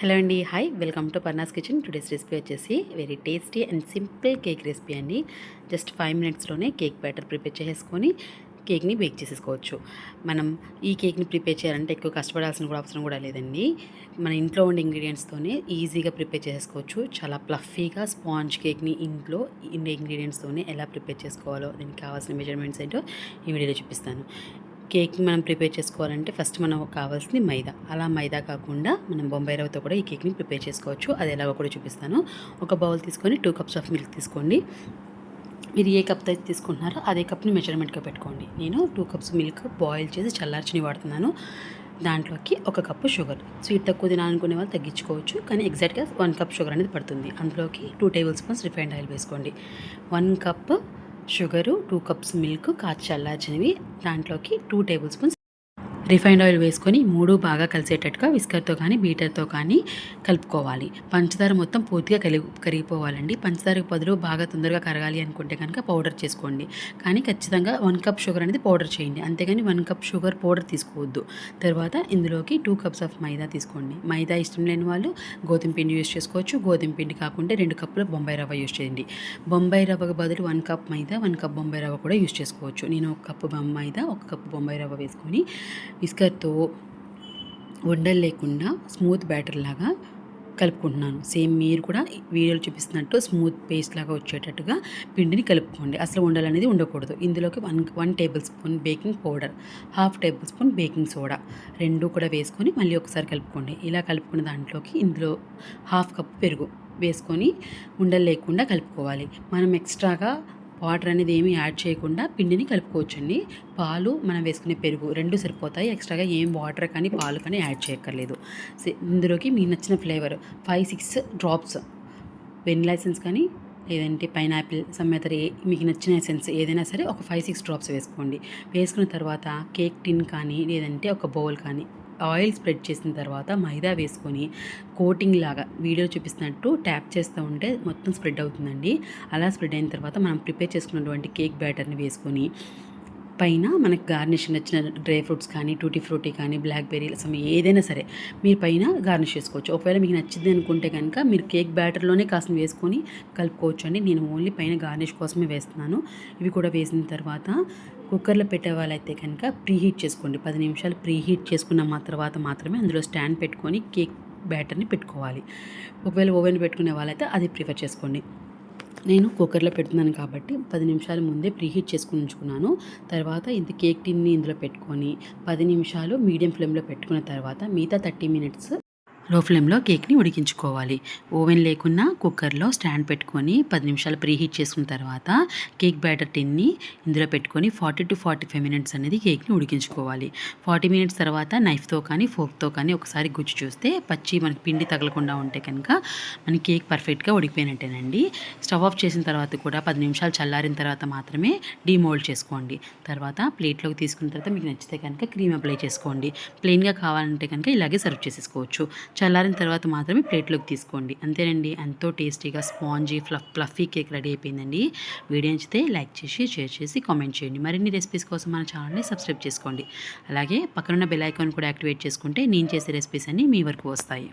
Hello అండి, hi, welcome to Parna's kitchen. Today's recipe వచ్చేసి very tasty and simple cake recipe అండి. Just 5 మినిట్స్లోనే cake batter prepare చేసుకొని కేక్ని బేక్ చేసేసుకోవచ్చు. మనం ఈ కేక్ని ప్రిపేర్ చేయాలంటే ఎక్కువ కష్టపడాల్సిన కూడా అవసరం కూడా లేదండి. మన ఇంట్లో ఉండే ఇంగ్రీడియంట్స్తోనే ఈజీగా ప్రిపేర్ చేసుకోవచ్చు. చాలా ప్లఫీగా స్పాంజ్ కేక్ని ఇంట్లో ఉండే ఇంగ్రీడియంట్స్తోనే ఎలా ప్రిపేర్ చేసుకోవాలో, దీనికి కావాల్సిన మెజర్మెంట్స్ ఏంటో ఈ వీడియోలో చూపిస్తాను. కేక్ని మనం ప్రిపేర్ చేసుకోవాలంటే ఫస్ట్ మనకు కావాల్సింది మైదా. అలా మైదా కాకుండా మనం బొంబాయి రవ్వతో కూడా ఈ కేక్ని ప్రిపేర్ చేసుకోవచ్చు. అది ఎలాగో కూడా చూపిస్తాను. ఒక బౌల్ తీసుకొని 2 కప్స్ ఆఫ్ మిల్క్ తీసుకోండి. మీరు ఏ కప్ అయితే తీసుకుంటున్నారో అదే కప్ని మెజర్మెంట్గా పెట్టుకోండి. నేను 2 కప్స్ మిల్క్ బాయిల్ చేసి చల్లార్చిని వాడుతున్నాను. దాంట్లోకి 1 కప్పు షుగర్. స్వీట్ తక్కువ తినాలనుకునే వాళ్ళు తగ్గించుకోవచ్చు, కానీ ఎగ్జాక్ట్గా 1 కప్ షుగర్ అనేది పడుతుంది. అందులోకి 2 టేబుల్ స్పూన్స్ రిఫైండ్ ఆయిల్ వేసుకోండి. 1 కప్ షుగరు, 2 కప్స్ మిల్క్ కాచి చల్లార్చినవి, దాంట్లోకి 2 టేబుల్ స్పూన్స్ రిఫైండ్ ఆయిల్ వేసుకొని 3 బాగా కలిసేటట్టుగా విస్కర్తో కానీ బీటర్తో కానీ కలుపుకోవాలి. పంచదార మొత్తం పూర్తిగా కరిగిపోవాలండి. పంచదారకు బదులు బాగా తొందరగా కరగాలి అనుకుంటే కనుక పౌడర్ చేసుకోండి. కానీ ఖచ్చితంగా 1 కప్ షుగర్ అనేది పౌడర్ చేయండి, అంతేగాని 1 కప్ షుగర్ పౌడర్ తీసుకోవద్దు. తర్వాత ఇందులోకి 2 కప్స్ ఆఫ్ మైదా తీసుకోండి. మైదా ఇష్టం లేని వాళ్ళు గోధుమ పిండి యూస్ చేసుకోవచ్చు. గోధుమ పిండి కాకుంటే 2 కప్పుల బొంబాయి రవ్వ యూస్ చేయండి. బొంబాయి రవ్వకు బదులు 1 కప్ మైదా, 1 కప్ బొంబాయి రవ్వ కూడా యూస్ చేసుకోవచ్చు. నేను 1 కప్పు మైదా, 1 కప్పు బొంబాయి రవ్వ వేసుకొని విస్కర్తో ఉండలు లేకుండా స్మూత్ బ్యాటర్ లాగా కలుపుకుంటున్నాను. సేమ్ మీరు కూడా వీడియోలో చూపిస్తున్నట్టు స్మూత్ పేస్ట్ లాగా వచ్చేటట్టుగా పిండిని కలుపుకోండి. అసలు ఉండలు అనేది ఉండకూడదు. ఇందులోకి 1 table spoon baking powder, 1/2 table spoon baking soda 2 కూడా వేసుకొని మళ్ళీ ఒకసారి కలుపుకోండి. ఇలా కలుపుకున్న దాంట్లోకి ఇందులో 1/2 కప్ పెరుగు వేసుకొని ఉండలు లేకుండా కలుపుకోవాలి. మనం ఎక్స్ట్రాగా వాటర్ అనేది ఏమీ యాడ్ చేయకుండా పిండిని కలుపుకోవచ్చండి. పాలు, మనం వేసుకునే పెరుగు 2 సరిపోతాయి. ఎక్స్ట్రాగా ఏం వాటర్ కానీ పాలు కానీ యాడ్ చేయక్కర్లేదు. ఇందులోకి మీకు నచ్చిన ఫ్లేవర్ 5-6 డ్రాప్స్ వెనిలా ఎసెన్స్ కానీ, లేదంటే పైనాపిల్, సమ్మేతర మీకు నచ్చిన ఎసెన్స్ ఏదైనా సరే ఒక 5-6 డ్రాప్స్ వేసుకోండి. వేసుకున్న తర్వాత కేక్ టిన్ కానీ లేదంటే ఒక బౌల్ కానీ ఆయిల్ స్ప్రెడ్ చేసిన తర్వాత మైదా వేసుకొని కోటింగ్ లాగా వీడియో చూపిస్తున్నట్టు ట్యాప్ చేస్తూ ఉంటే మొత్తం స్ప్రెడ్ అవుతుందండి. అలా స్ప్రెడ్ అయిన తర్వాత మనం ప్రిపేర్ చేసుకున్నటువంటి కేక్ బ్యాటర్ని వేసుకొని పైన మనకు గార్నిష్ నచ్చిన డ్రై ఫ్రూట్స్ కానీ, టూటీ ఫ్రూటీ కానీ, బ్లాక్బెర్రీ ఏదైనా సరే మీరు పైన గార్నిష్ చేసుకోవచ్చు. ఒకవేళ మీకు నచ్చింది అనుకుంటే కనుక మీరు కేక్ బ్యాటర్లోనే కాస్త వేసుకొని కలుపుకోవచ్చు అండి. నేను ఓన్లీ పైన గార్నిష్ కోసమే వేస్తున్నాను. ఇవి కూడా వేసిన తర్వాత కుక్కర్లో పెట్టే వాళ్ళైతే కనుక ప్రీహీట్ చేసుకోండి. 10 నిమిషాలు ప్రీహీట్ చేసుకున్న తర్వాత మాత్రమే అందులో స్టాండ్ పెట్టుకొని కేక్ బ్యాటర్ని పెట్టుకోవాలి. ఒకవేళ ఓవెన్ పెట్టుకునే వాళ్ళైతే అది ప్రిఫర్ చేసుకోండి. నేను కుక్కర్లో పెడుతున్నాను కాబట్టి 10 నిమిషాల ముందే ప్రీహీట్ చేసుకుని ఉంచుకున్నాను. తర్వాత ఇది కేక్ టిన్ని ఇందులో పెట్టుకొని 10 నిమిషాలు మీడియం ఫ్లేమ్లో పెట్టుకున్న తర్వాత మిగతా 30 మినిట్స్ లో ఫ్లేమ్లో కేక్ని ఉడికించుకోవాలి. ఓవెన్ లేకున్నా కుక్కర్లో స్టాండ్ పెట్టుకొని 10 నిమిషాలు ప్రీహీట్ చేసుకున్న తర్వాత కేక్ బ్యాటర్ టిన్ని ఇందులో పెట్టుకొని 40 to 45 మినిట్స్ అనేది కేక్ని ఉడికించుకోవాలి. 40 మినిట్స్ తర్వాత నైఫ్తో కానీ ఫోర్క్తో కానీ ఒకసారి గుచ్చి చూస్తే పచ్చి మనకి పిండి తగలకుండా ఉంటే కనుక మన కేక్ పర్ఫెక్ట్గా ఉడికిపోయినట్టేనండి. స్టవ్ ఆఫ్ చేసిన తర్వాత కూడా 10 నిమిషాలు చల్లారిన తర్వాత మాత్రమే డీమోల్డ్ చేసుకోండి. తర్వాత ప్లేట్లోకి తీసుకున్న తర్వాత మీకు నచ్చితే కనుక క్రీమ్ అప్లై చేసుకోండి. ప్లెయిన్గా కావాలంటే కనుక ఇలాగే సర్వ్ చేసేసుకోవచ్చు. చల్లారిన తర్వాత మాత్రమే ప్లేట్లోకి తీసుకోండి. అంతేనండి, ఎంతో టేస్టీగా స్పాంజీ ఫ్లఫీ కేక్ రెడీ అయిపోయిందండి. వీడియో నచ్చితే లైక్ చేసి, షేర్ చేసి, కామెంట్ చేయండి. మరిన్ని రెసిపీస్ కోసం మన ఛానల్ని సబ్స్క్రైబ్ చేసుకోండి. అలాగే పక్కనున్న బెల్ ఐకాన్ కూడా యాక్టివేట్ చేసుకుంటే నేను చేసే రెసిపీస్ అన్నీ మీ వరకు వస్తాయి.